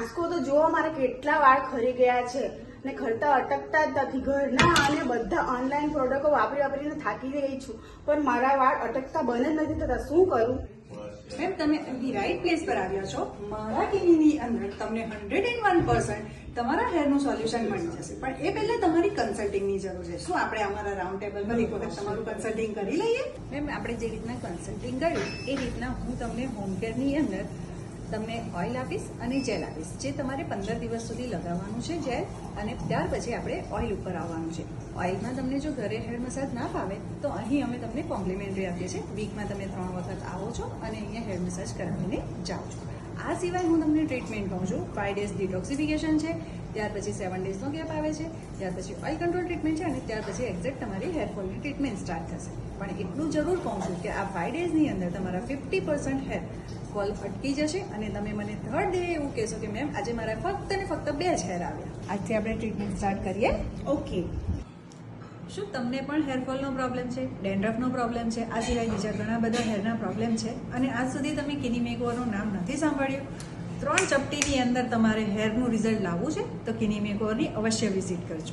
આંસકો તો જોવો મારે કેટલા વાળ ખરી ગયા છે ને ખરતા અટકતા જ નથી. ઘરના અને બધા ઓનલાઈન પ્રોડક્ટો વાપરીને થાકી ગઈ છું, પણ મારા વાળ અટકતા બંધ જ નથી થતા. શું કરું? મેમ, તમે અહીં રાઈટ પ્લેસ પર આવ્યા છો. મારા ક્લિનિકની અંદર તમને 101% તમારા હેરનું સોલ્યુશન મળી જશે, પણ એ પહેલા તમારી કન્સલ્ટિંગની જરૂર છે. શું આપણે અમારા રાઉન્ડ ટેબલ પર એક વખત તમારું કન્સલ્ટિંગ કરી લઈએ? મેમ, આપણે જે રીતના કન્સલ્ટિંગ કર્યું એ રીતના હું તમને હોમ કેરની અંદર તમને ઓઇલ આપીશ અને જેલ આપીશ, જે તમારે 15 દિવસ સુધી લગાવવાનું છે જેલ, અને ત્યાર પછી આપણે ઓઇલ ઉપર આવવાનું છે. ઓઇલમાં તમને જો ઘરે હેર મસાજ ના ફાવે તો અહીં અમે તમને કોમ્પ્લિમેન્ટરી આપીએ છીએ. વીકમાં તમે 3 વખત આવો છો અને અહીંયા હેર મસાજ કરાવીને જાઓ છો. આ સિવાય હું તમને ટ્રીટમેન્ટ કહું છું. 5 ડેઝ ડિટોક્સિફિકેશન છે, ત્યાર પછી 7 ડેઝનો ગેપ આવે છે, ત્યાર પછી ઓઇલ કંટ્રોલ ટ્રીટમેન્ટ છે, અને ત્યાર પછી એક્ઝેક્ટ તમારી હેરફોલની ટ્રીટમેન્ટ સ્ટાર્ટ થશે. પણ એટલું જરૂર કહું છું કે આ 5 ડેઝની અંદર તમારા 50% હેર ફોલ અટકી જશે અને તમે મને થર્ડ ડે એવું કહેશો કે મેમ આજે મારા ફક્ત ને ફક્ત 2 જ હેર આવ્યા. આજથી આપણે ટ્રીટમેન્ટ સ્ટાર્ટ કરીએ. ઓકે. શું તમને પણ હેરફોલનો પ્રોબ્લેમ છે, ડેન્ડ્રફનો પ્રોબ્લેમ છે, આ સિવાય બીજા ઘણા બધા હેરના પ્રોબ્લેમ છે અને આજ સુધી તમે કિની મેકઓવરનું નામ નથી સાંભળ્યું? 3 ચપટીની અંદર તમારે હેરનું રિઝલ્ટ લાવવું છે તો કિની મેકઓવરની અવશ્ય વિઝિટ કરજો.